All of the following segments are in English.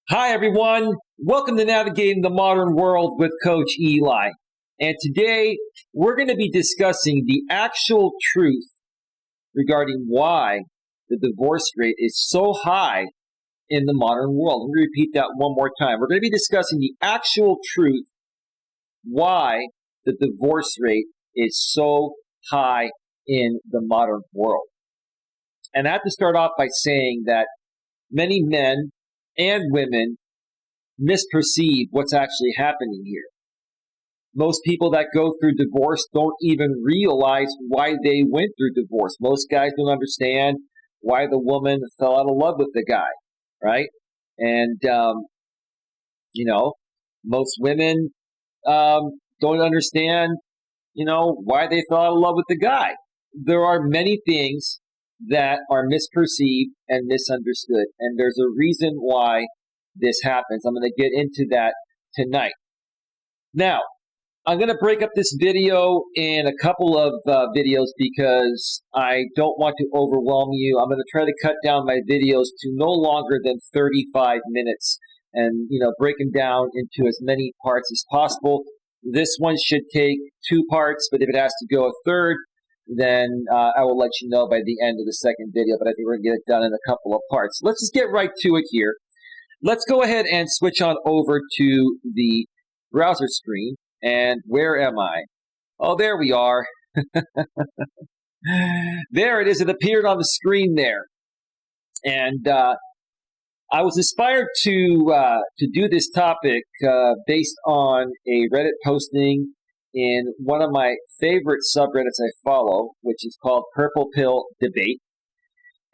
Hi, everyone. Welcome to Navigating the Modern World with Coach Eli. And today we're going to be discussing the actual truth regarding why the divorce rate is so high in the modern world. Let me repeat that one more time. We're going to be discussing the actual truth why the divorce rate is so high in the modern world. And I have to start off by saying that many men and women misperceive what's actually happening here. Most people that go through divorce don't even realize why they went through divorce. Most guys don't understand why the woman fell out of love with the guy, right? And, most women don't understand, why they fell out of love with the guy. There are many things that are misperceived and misunderstood, and there's a reason why this happens. I'm going to get into that tonight. Now, I'm going to break up this video in a couple of videos because I don't want to overwhelm you. I'm going to try to cut down my videos to no longer than 35 minutes and, break them down into as many parts as possible. This one should take 2 parts, but if it has to go a third, then I will let you know by the end of the second video, but I think we're going to get it done in a couple of parts. Let's just get right to it here. Let's go ahead and switch on over to the browser screen. And where am I? Oh, there we are. There it is. It appeared on the screen there. And I was inspired to do this topic based on a Reddit posting in one of my favorite subreddits I follow, which is called Purple Pill Debate.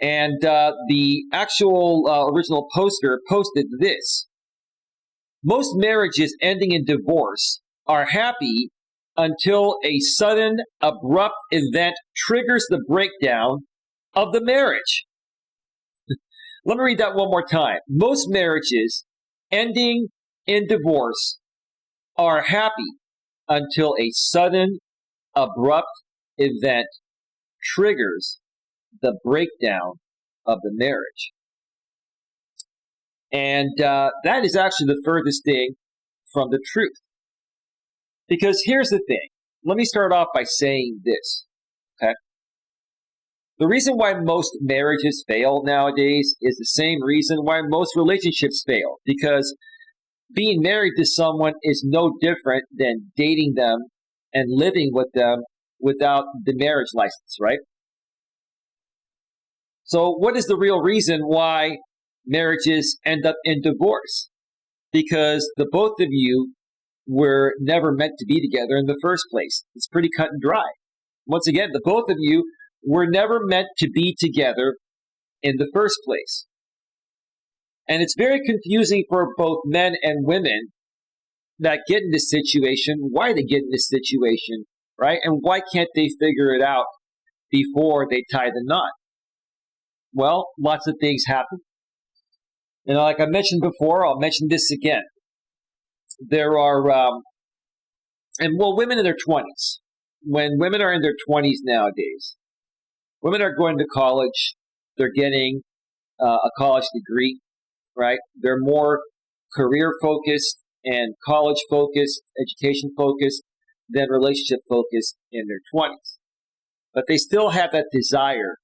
And the actual original poster posted this: most marriages ending in divorce are happy until a sudden, abrupt event triggers the breakdown of the marriage. Let me read that one more time. Most marriages ending in divorce are happy until a sudden, abrupt event triggers the breakdown of the marriage. And that is actually the furthest thing from the truth. Because here's the thing. Let me start off by saying this, okay? The reason why most marriages fail nowadays is the same reason why most relationships fail. Because being married to someone is no different than dating them and living with them without the marriage license, right? So what is the real reason why marriages end up in divorce? Because the both of you were never meant to be together in the first place. It's pretty cut and dry. Once again, the both of you were never meant to be together in the first place. And it's very confusing for both men and women that get in this situation, why they get in this situation, right? And why can't they figure it out before they tie the knot? Well, lots of things happen. Like I mentioned before, I'll mention this again. There are, women in their 20s. When women are in their 20s nowadays, women are going to college. They're getting a college degree, right? They're more career focused and college focused, education focused than relationship focused in their 20s. But they still have that desire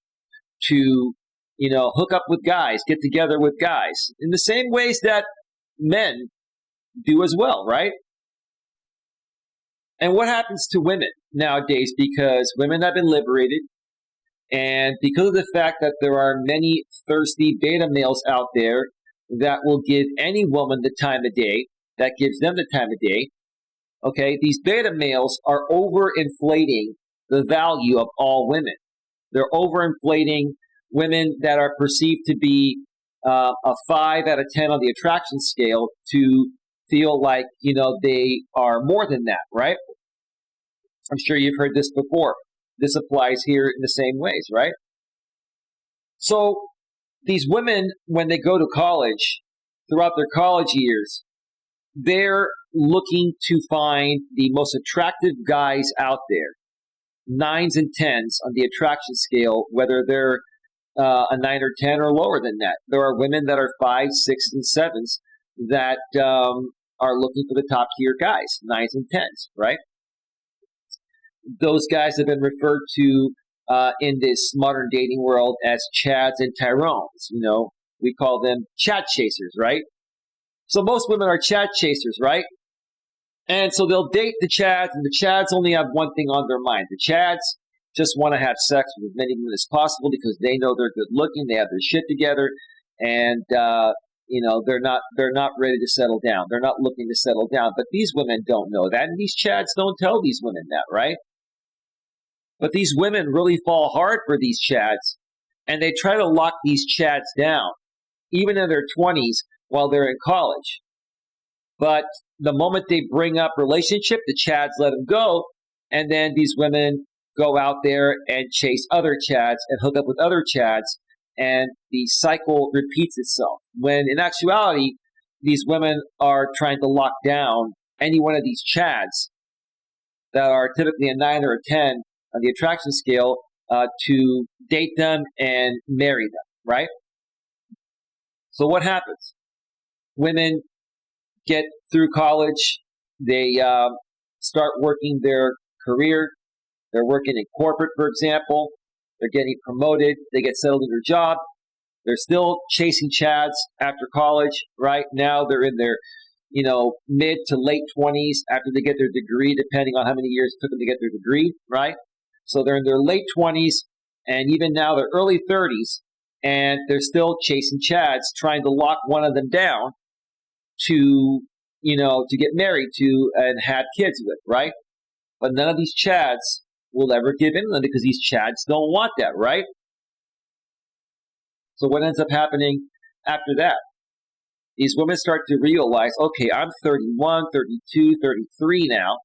to hook up with guys, get together with guys, in the same ways that men do as well, right? And what happens to women nowadays? Because women have been liberated, and because of the fact that there are many thirsty beta males out there that will give any woman the time of day, that gives them the time of day, okay, these beta males are overinflating the value of all women. They're overinflating women that are perceived to be a 5 out of 10 on the attraction scale to feel like, they are more than that, right? I'm sure you've heard this before. This applies here in the same ways, right? So these women, when they go to college, throughout their college years, they're looking to find the most attractive guys out there, 9s and 10s on the attraction scale, whether they're a 9 or 10 or lower than that. There are women that are 5s, 6s, and 7s that are looking for the top tier guys, 9s and 10s, right? Those guys have been referred to in this modern dating world as Chads and Tyrones. We call them Chad chasers, right? So most women are Chad chasers, right? And so they'll date the Chads, and the Chads only have one thing on their mind. The Chads just want to have sex with as many women as possible because they know they're good looking, they have their shit together, and they're not ready to settle down. They're not looking to settle down. But these women don't know that, and these Chads don't tell these women that, right? But these women really fall hard for these Chads, and they try to lock these Chads down, even in their 20s while they're in college. But the moment they bring up relationship, the Chads let them go, and then these women go out there and chase other Chads and hook up with other Chads, and the cycle repeats itself. When in actuality, these women are trying to lock down any one of these Chads that are typically a 9 or a 10 on the attraction scale to date them and marry them, right? So what happens? Women get through college, they start working their career, they're working in corporate, for example, they're getting promoted, they get settled in their job, they're still chasing Chads after college, right? Now they're in their mid to late 20s after they get their degree, depending on how many years it took them to get their degree, right? So they're in their late 20s, and even now they're early 30s, and they're still chasing Chads, trying to lock one of them down to get married to and have kids with, right? But none of these Chads will ever give in to them because these Chads don't want that, right? So what ends up happening after that? These women start to realize, okay, I'm 31, 32, 33 now.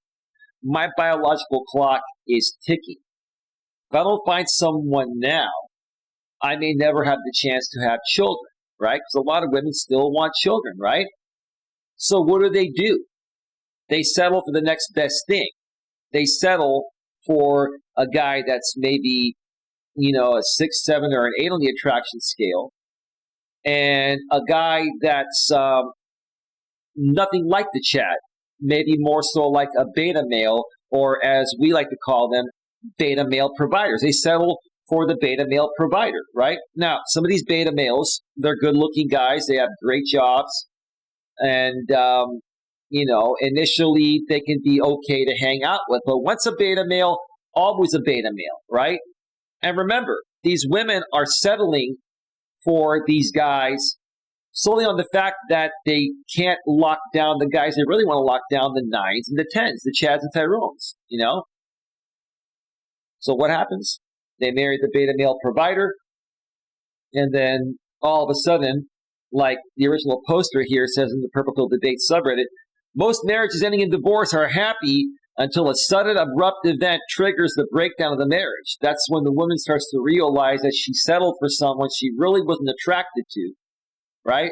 My biological clock is ticking. If I don't find someone now, I may never have the chance to have children, right? Because a lot of women still want children, right? So what do? They settle for the next best thing. They settle for a guy that's maybe, a 6, 7, or an 8 on the attraction scale, and a guy that's nothing like the Chad, maybe more so like a beta male, or as we like to call them, beta male providers. They settle for the beta male provider, right? Now, some of these beta males, they're good-looking guys. They have great jobs. And, initially they can be okay to hang out with. But once a beta male, always a beta male, right? And remember, these women are settling for these guys solely on the fact that they can't lock down the guys they really want to lock down, the 9s and the 10s, the Chads and Tyrones, So what happens? They marry the beta male provider, and then all of a sudden, like the original poster here says in the Purple Pill Debate subreddit, most marriages ending in divorce are happy until a sudden abrupt event triggers the breakdown of the marriage. That's when the woman starts to realize that she settled for someone she really wasn't attracted to, right?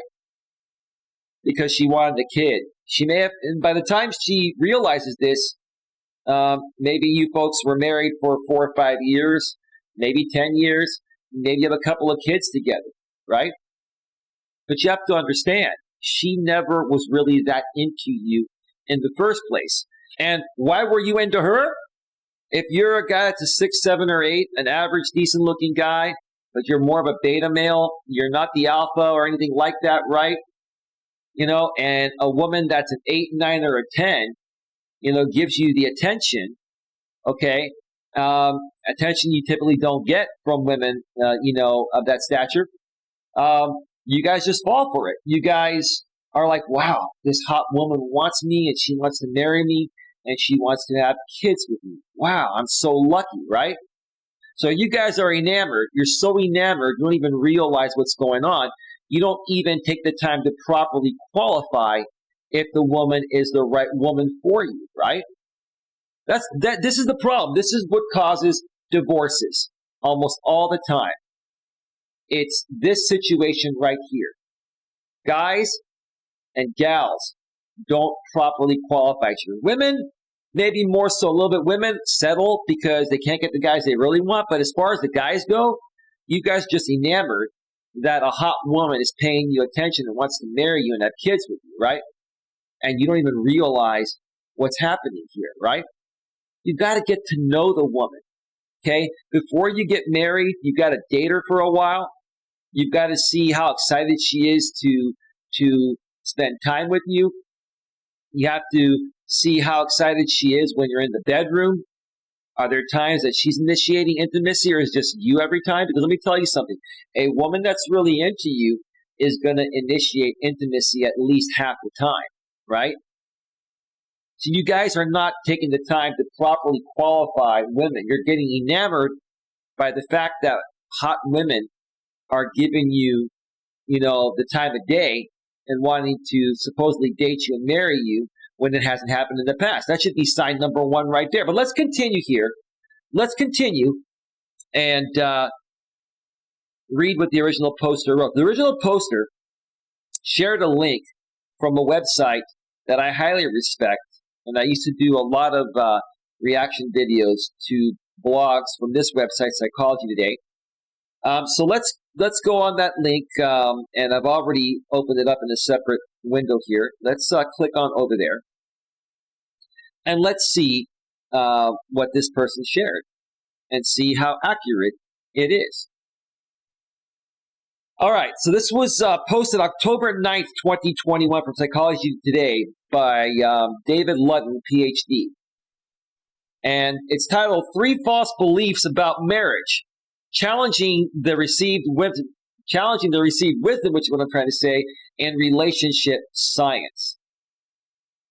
Because she wanted a kid. She may have, and by the time she realizes this, maybe you folks were married for 4 or 5 years, maybe 10 years, maybe you have a couple of kids together, right? But you have to understand, she never was really that into you in the first place. And why were you into her? If you're a guy that's a 6, 7, or 8, an average, decent-looking guy, but you're more of a beta male, you're not the alpha or anything like that, right? And a woman that's an 8, 9, or a 10, gives you the attention, okay? Attention you typically don't get from women, of that stature. You guys just fall for it. You guys are like, wow, this hot woman wants me and she wants to marry me and she wants to have kids with me. Wow, I'm so lucky, right? So you guys are enamored. You're so enamored, you don't even realize what's going on. You don't even take the time to properly qualify if the woman is the right woman for you, right? This is the problem. This is what causes divorces almost all the time. It's this situation right here. Guys and gals don't properly qualify you. Women, maybe more so a little bit. Women settle because they can't get the guys they really want. But as far as the guys go, you guys just enamored that a hot woman is paying you attention and wants to marry you and have kids with you, right? And you don't even realize what's happening here, right? You got to get to know the woman, okay? Before you get married, you got to date her for a while. You've got to see how excited she is to spend time with you. You have to see how excited she is when you're in the bedroom. Are there times that she's initiating intimacy, or is it just you every time? Because let me tell you something. A woman that's really into you is going to initiate intimacy at least half the time, right? So you guys are not taking the time to properly qualify women. You're getting enamored by the fact that hot women are giving you, the time of day and wanting to supposedly date you and marry you when it hasn't happened in the past. That should be sign number one right there. But let's continue here. Let's continue and read what the original poster wrote. The original poster shared a link from a website that I highly respect, and I used to do a lot of reaction videos to blogs from this website, Psychology Today. So let's go on that link, and I've already opened it up in a separate window here. Let's click on over there, and let's see what this person shared, and see how accurate it is. All right, so this was posted October 9th, 2021 from Psychology Today by David Ludden, PhD. And it's titled, 3 False Beliefs About Marriage, Challenging the Received Wisdom, which is what I'm trying to say, in relationship science.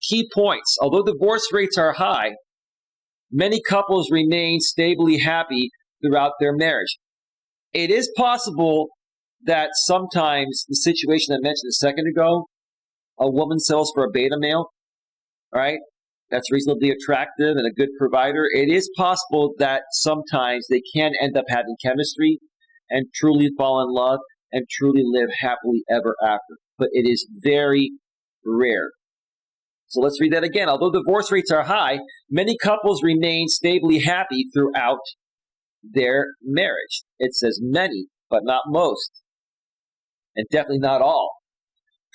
Key points. Although divorce rates are high, many couples remain stably happy throughout their marriage. It is possible that sometimes the situation I mentioned a second ago, a woman settles for a beta male, right? That's reasonably attractive and a good provider. It is possible that sometimes they can end up having chemistry and truly fall in love and truly live happily ever after. But it is very rare. So let's read that again. Although divorce rates are high, many couples remain stably happy throughout their marriage. It says many, but not most. And definitely not all.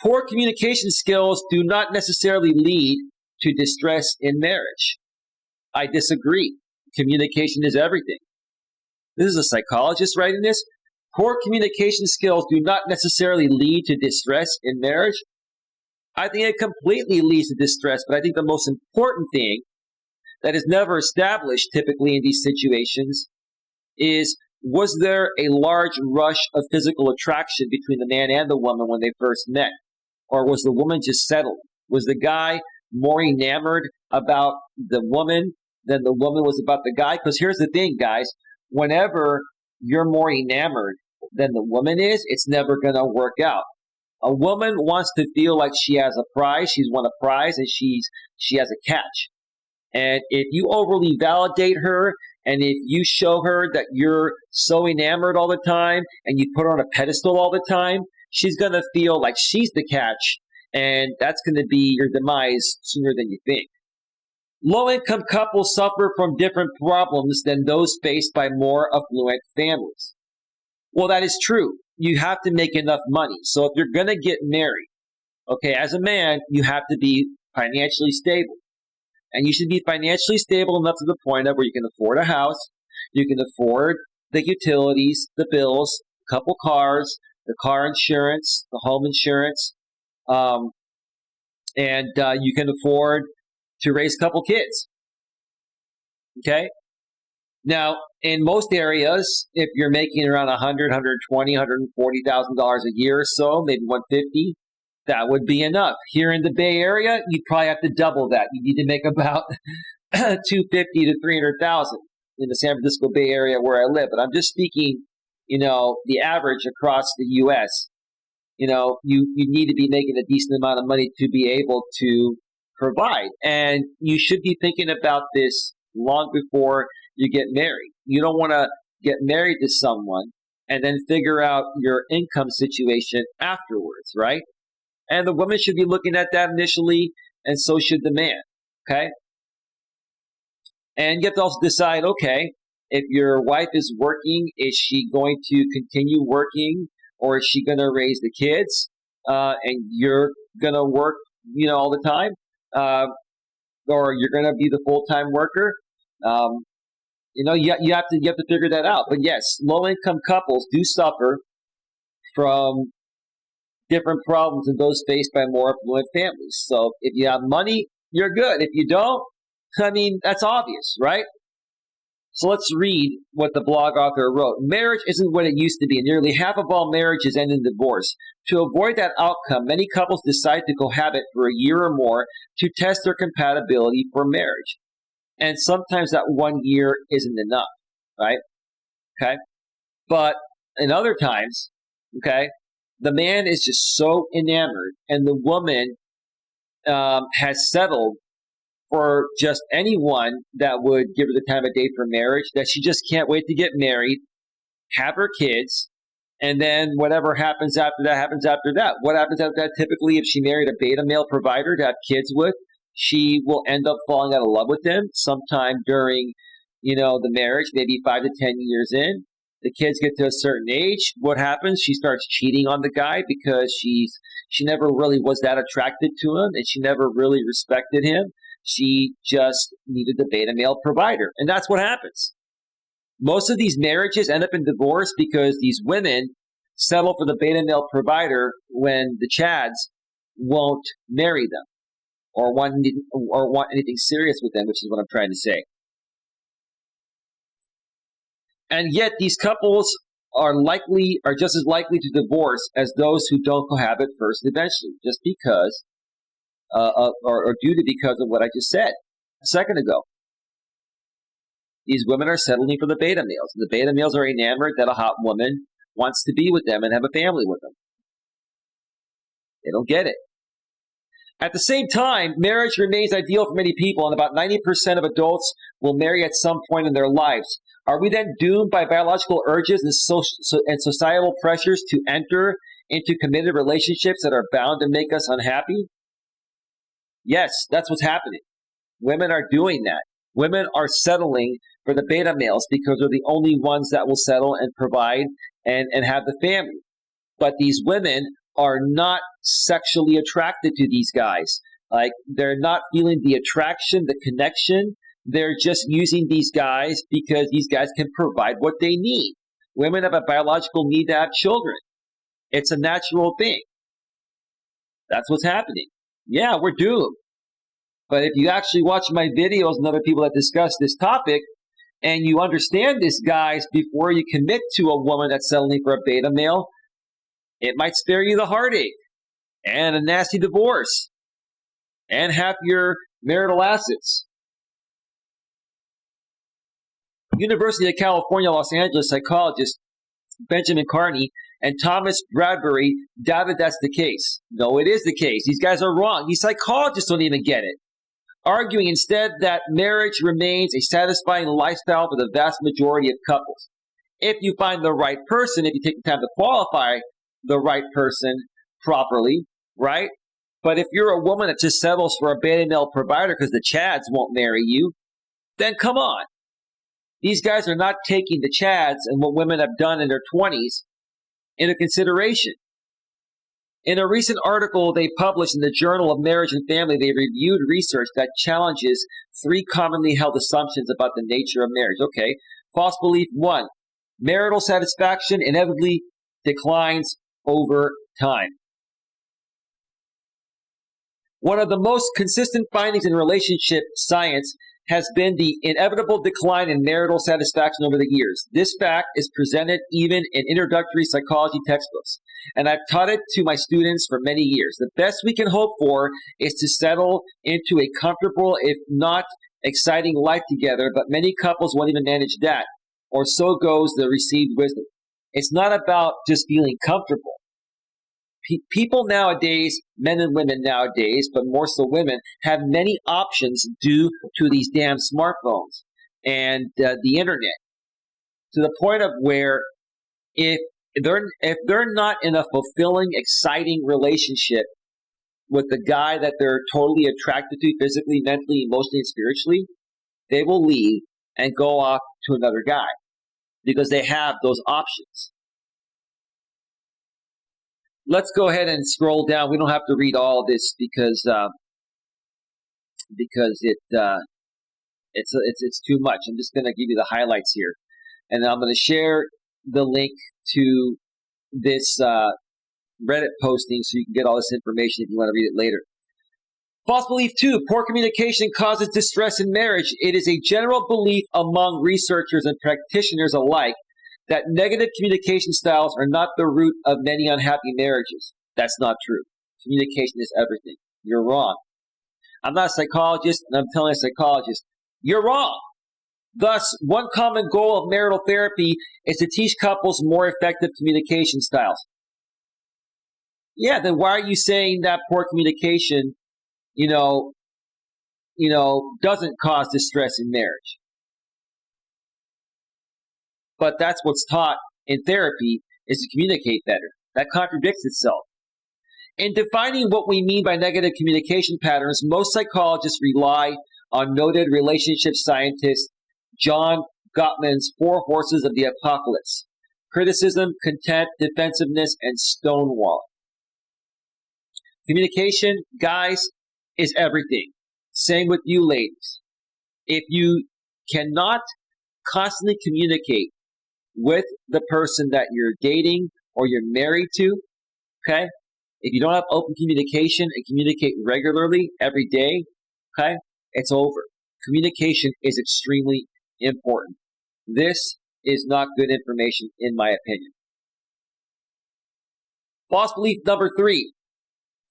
Poor communication skills do not necessarily lead to distress in marriage. I disagree. Communication is everything. This is a psychologist writing this. Poor communication skills do not necessarily lead to distress in marriage. I think it completely leads to distress, but I think the most important thing that is never established typically in these situations is, was there a large rush of physical attraction between the man and the woman when they first met? Or was the woman just settled? Was the guy more enamored about the woman than the woman was about the guy? Because here's the thing, guys. Whenever you're more enamored than the woman is, it's never going to work out. A woman wants to feel like she has a prize, she's won a prize, and she has a catch. And if you overly validate her, and if you show her that you're so enamored all the time, and you put her on a pedestal all the time, she's going to feel like she's the catch, and that's going to be your demise sooner than you think. Low-income couples suffer from different problems than those faced by more affluent families. Well, that is true. You have to make enough money. So if you're going to get married, okay, as a man, you have to be financially stable. And you should be financially stable enough to the point of where you can afford a house, you can afford the utilities, the bills, a couple cars, the car insurance, the home insurance, and you can afford to raise a couple kids. Okay? Now, in most areas, if you're making around $100,000, $120,000, $140,000 a year or so, maybe $150,000, that would be enough. Here in the Bay Area, you'd probably have to double that. You need to make about $250,000 to $300,000 in the San Francisco Bay Area where I live. But I'm just speaking, the average across the U.S. You need to be making a decent amount of money to be able to provide. And you should be thinking about this long before you get married. You don't want to get married to someone and then figure out your income situation afterwards, right? And the woman should be looking at that initially, and so should the man, okay? And you have to also decide, okay, if your wife is working, is she going to continue working, or is she going to raise the kids? and you're going to work, all the time, uh, or you're going to be the full-time worker. Um, you have to figure that out. But yes, low-income couples do suffer from different problems than those faced by more affluent families. So if you have money, you're good. If you don't, that's obvious, right? So let's read what the blog author wrote. Marriage isn't what it used to be, and nearly half of all marriages end in divorce. To avoid that outcome, many couples decide to cohabit for a year or more to test their compatibility for marriage. And sometimes that 1 year isn't enough, right? Okay. But in other times, okay, the man is just so enamored, and the woman has settled for just anyone that would give her the time of day for marriage, that she just can't wait to get married, have her kids, and then whatever happens after that happens after that. What happens after that? Typically, if she married a beta male provider to have kids with, she will end up falling out of love with them sometime during, the marriage, maybe 5 to 10 years in. The kids get to a certain age. What happens? She starts cheating on the guy because she never really was that attracted to him, and she never really respected him. She just needed the beta male provider. And that's what happens. Most of these marriages end up in divorce because these women settle for the beta male provider when the chads won't marry them or want anything serious with them, which is what I'm trying to say. And yet these couples are just as likely to divorce as those who don't cohabit first eventually, just because or due to because of what I just said a second ago. These women are settling for the beta males. The beta males are enamored that a hot woman wants to be with them and have a family with them. They don't get it. At the same time, marriage remains ideal for many people, and about 90% of adults will marry at some point in their lives. Are we then doomed by biological urges and societal pressures to enter into committed relationships that are bound to make us unhappy? Yes, that's what's happening. Women are doing that. Women are settling for the beta males because they're the only ones that will settle and provide and have the family. But these women are not sexually attracted to these guys. Like, they're not feeling the attraction, the connection. They're just using these guys because these guys can provide what they need. Women have a biological need to have children. It's a natural thing. That's what's happening. Yeah, we're doomed. But if you actually watch my videos and other people that discuss this topic, and you understand this, guys, before you commit to a woman that's settling for a beta male, it might spare you the heartache and a nasty divorce and half your marital assets. University of California, Los Angeles psychologist Benjamin Carney and Thomas Bradbury doubted that's the case. No, it is the case. These guys are wrong. These psychologists don't even get it. Arguing instead that marriage remains a satisfying lifestyle for the vast majority of couples. If you find the right person, if you take the time to qualify the right person properly, right? But if you're a woman that just settles for a beta male provider because the chads won't marry you, then come on. These guys are not taking the chads and what women have done in their 20s into consideration. In a recent article they published in the Journal of Marriage and Family, they reviewed research that challenges 3 commonly held assumptions about the nature of marriage. Okay, false belief 1, marital satisfaction inevitably declines over time. One of the most consistent findings in relationship science has been the inevitable decline in marital satisfaction over the years. This fact is presented even in introductory psychology textbooks, and I've taught it to my students for many years. The best we can hope for is to settle into a comfortable, if not exciting life together, but many couples won't even manage that, or so goes the received wisdom. It's not about just feeling comfortable. People nowadays, men and women nowadays, but more so women, have many options due to these damn smartphones and the internet, to the point of where if they're not in a fulfilling, exciting relationship with the guy that they're totally attracted to physically, mentally, emotionally, and spiritually, they will leave and go off to another guy because they have those options. let's go ahead and scroll down. We don't have to read all of this because it's too much. I'm just going to give you the highlights here, and then I'm going to share the link to this Reddit posting so you can get all this information if you want to read it later. False belief 2, poor communication causes distress in marriage. It is a general belief among researchers and practitioners alike that negative communication styles are not the root of many unhappy marriages. That's not true. Communication is everything. You're wrong. I'm not a psychologist, and I'm telling a psychologist, you're wrong. Thus, one common goal of marital therapy is to teach couples more effective communication styles. Yeah, then why are you saying that poor communication, doesn't cause distress in marriage? But that's what's taught in therapy, is to communicate better. That contradicts itself. In defining what we mean by negative communication patterns, most psychologists rely on noted relationship scientist John Gottman's 4 horses of the apocalypse: criticism, contempt, defensiveness, and stonewalling. Communication, guys, is everything. Same with you ladies. If you cannot constantly communicate with the person that you're dating or you're married to, okay? If you don't have open communication and communicate regularly every day, okay, it's over. Communication is extremely important. This is not good information, in my opinion. False belief number 3.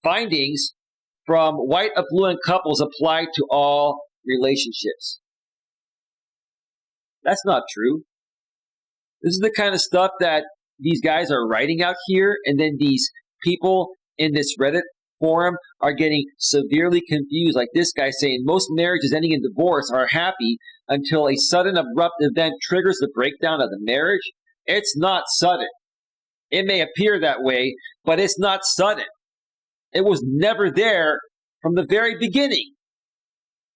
Findings from white affluent couples apply to all relationships. That's not true. This is the kind of stuff that these guys are writing out here, and then these people in this Reddit forum are getting severely confused. Like this guy saying most marriages ending in divorce are happy until a sudden abrupt event triggers the breakdown of the marriage. It's not sudden. It may appear that way, but it's not sudden. It was never there from the very beginning.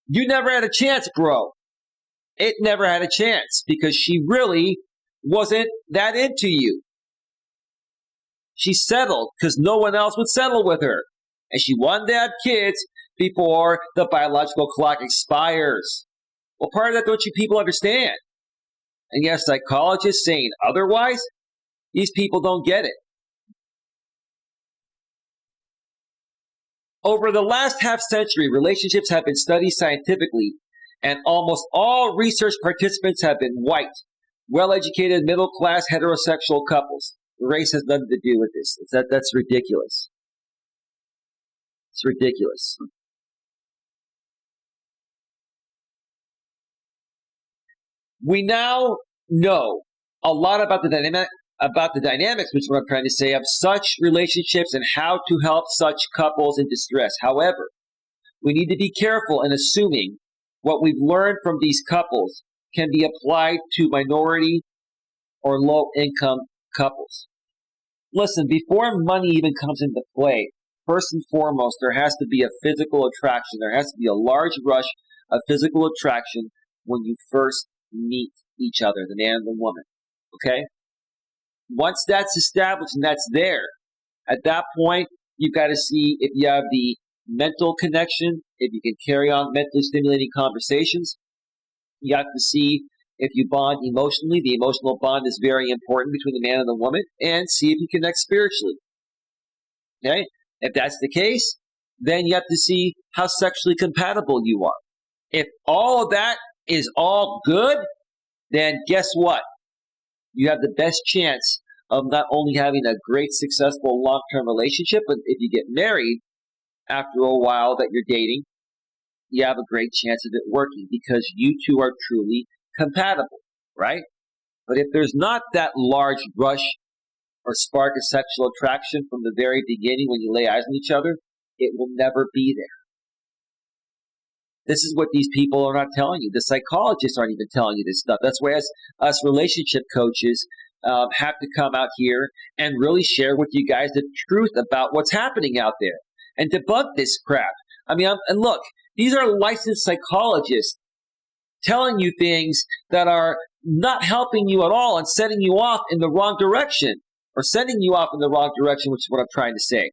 You never had a chance, bro. It never had a chance because she really wasn't that into you. She settled because no one else would settle with her. And she wanted to have kids before the biological clock expires. Well, part of that don't you people understand? And you have psychologists saying otherwise? These people don't get it. Over the last half century, relationships have been studied scientifically, and almost all research participants have been white, well-educated, middle-class, heterosexual couples. Race has nothing to do with this. That's ridiculous. It's ridiculous. We now know a lot about the dynamics, which is what I'm trying to say, of such relationships and how to help such couples in distress. However, we need to be careful in assuming what we've learned from these couples can be applied to minority or low-income couples. Listen, before money even comes into play, first and foremost, there has to be a physical attraction. There has to be a large rush of physical attraction when you first meet each other, the man and the woman. Okay? Once that's established and that's there, at that point, you've got to see if you have the mental connection, if you can carry on mentally stimulating conversations. You have to see if you bond emotionally. The emotional bond is very important between the man and the woman, and see if you connect spiritually. Okay? If that's the case, then you have to see how sexually compatible you are. If all of that is all good, then guess what? You have the best chance of not only having a great, successful, long-term relationship, but if you get married after a while that you're dating, you have a great chance of it working because you two are truly compatible, right? But if there's not that large rush or spark of sexual attraction from the very beginning when you lay eyes on each other, it will never be there. This is what these people are not telling you. The psychologists aren't even telling you this stuff. That's why us relationship coaches have to come out here and really share with you guys the truth about what's happening out there and debunk this crap. I mean, and look, these are licensed psychologists telling you things that are not helping you at all and setting you off in the wrong direction, or sending you off in the wrong direction, which is what I'm trying to say.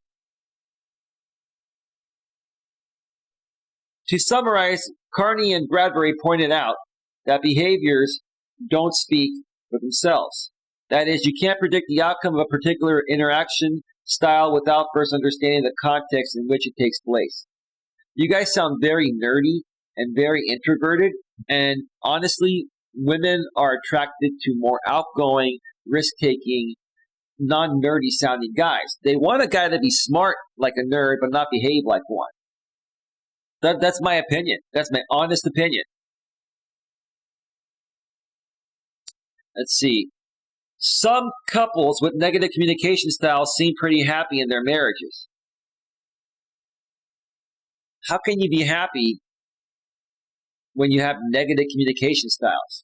To summarize, Carney and Bradbury pointed out that behaviors don't speak for themselves. That is, you can't predict the outcome of a particular interaction style without first understanding the context in which it takes place. You guys sound very nerdy and very introverted, and honestly, women are attracted to more outgoing, risk-taking, non-nerdy sounding guys. They want a guy to be smart like a nerd, but not behave like one. That's my opinion. That's my honest opinion. Let's see. Some couples with negative communication styles seem pretty happy in their marriages. How can you be happy when you have negative communication styles?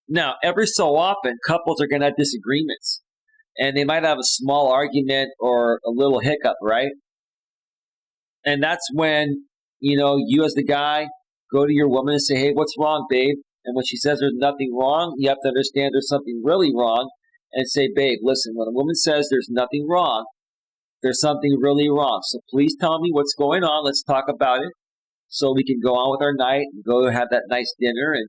Now, every so often, couples are going to have disagreements, and they might have a small argument or a little hiccup, right? And that's when, you as the guy go to your woman and say, hey, what's wrong, babe? And when she says there's nothing wrong, you have to understand there's something really wrong and say, babe, listen, when a woman says there's nothing wrong, there's something really wrong. So please tell me what's going on. Let's talk about it so we can go on with our night and go have that nice dinner and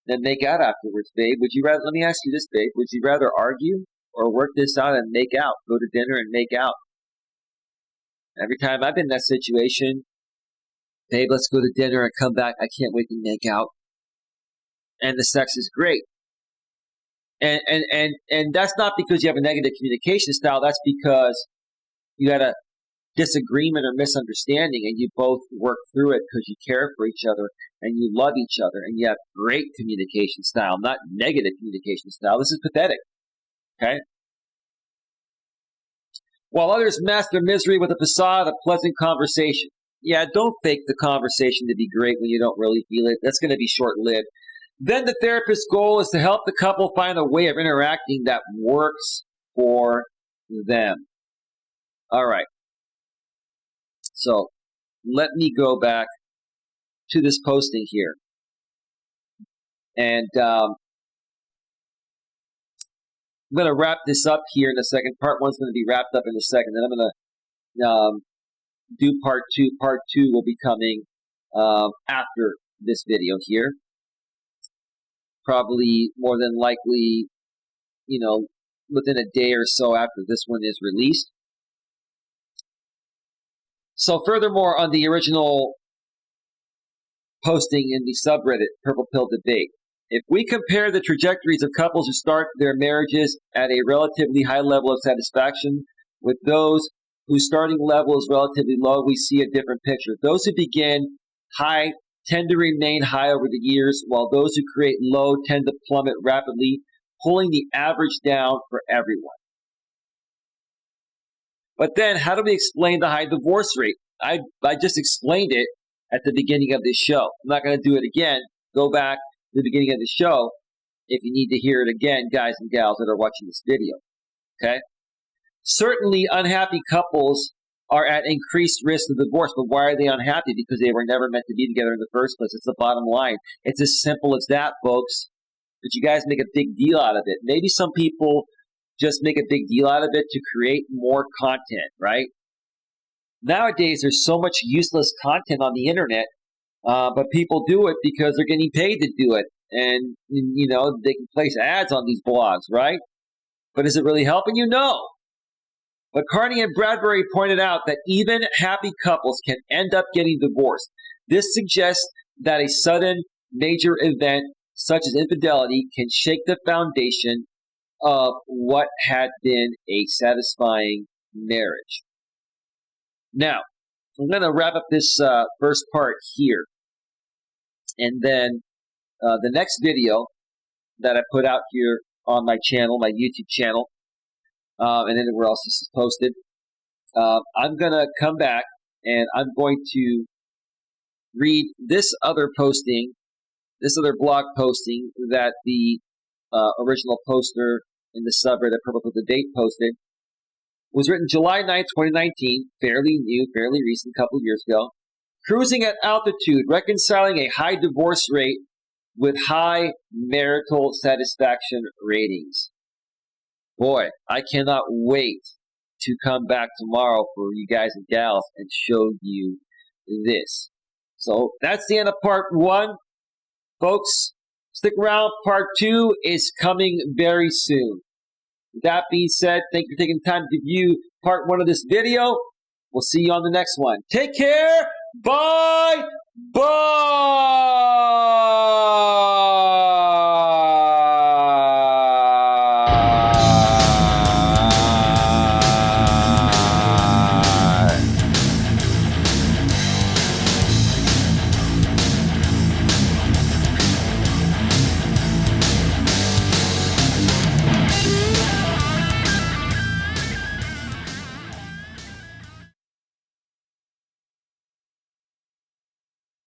then make out afterwards, babe. Let me ask you this, babe. Would you rather argue or work this out and make out? Go to dinner and make out. Every time I've been in that situation, babe, let's go to dinner and come back. I can't wait to make out. And the sex is great. And that's not because you have a negative communication style. That's because you had a disagreement or misunderstanding and you both work through it because you care for each other and you love each other and you have great communication style, not negative communication style. This is pathetic. Okay? While others mask their misery with a facade of pleasant conversation. Yeah, don't fake the conversation to be great when you don't really feel it. That's going to be short-lived. Then the therapist's goal is to help the couple find a way of interacting that works for them. All right. So let me go back to this posting here. And I'm going to wrap this up here in a second. Part one's going to be wrapped up in a second. Then I'm going to do part two. Part two will be coming after this video here. Probably more than likely, within a day or so after this one is released. So furthermore, on the original posting in the subreddit, Purple Pill Debate, if we compare the trajectories of couples who start their marriages at a relatively high level of satisfaction with those whose starting level is relatively low, we see a different picture. Those who begin high tend to remain high over the years, while those who create low tend to plummet rapidly, pulling the average down for everyone. But then, how do we explain the high divorce rate? I just explained it at the beginning of this show. I'm not going to do it again. Go back to the beginning of the show if you need to hear it again, guys and gals that are watching this video. Okay? Certainly, unhappy couples are at increased risk of divorce, but why are they unhappy? Because they were never meant to be together in the first place. It's the bottom line. It's as simple as that, folks. But you guys make a big deal out of it. Maybe some people just make a big deal out of it to create more content, right? Nowadays, there's so much useless content on the internet, but people do it because they're getting paid to do it. And, they can place ads on these blogs, right? But is it really helping you? No. But Carney and Bradbury pointed out that even happy couples can end up getting divorced. This suggests that a sudden major event, such as infidelity, can shake the foundation of what had been a satisfying marriage. Now, I'm going to wrap up this first part here. And then the next video that I put out here on my channel, my YouTube channel, and anywhere else this is posted, I'm going to come back and I'm going to read this other posting, this other blog posting that the original poster in the subreddit Purple Pill Debate posted. It was written July 9th, 2019, fairly new, fairly recent, couple years ago. Cruising at altitude, reconciling a high divorce rate with high marital satisfaction ratings. boy, I cannot wait to come back tomorrow for you guys and gals and show you this. So that's the end of part 1. Folks, stick around. Part 2 is coming very soon. With that being said, thank you for taking time to view part 1 of this video. We'll see you on the next one. Take care. Bye. Bye.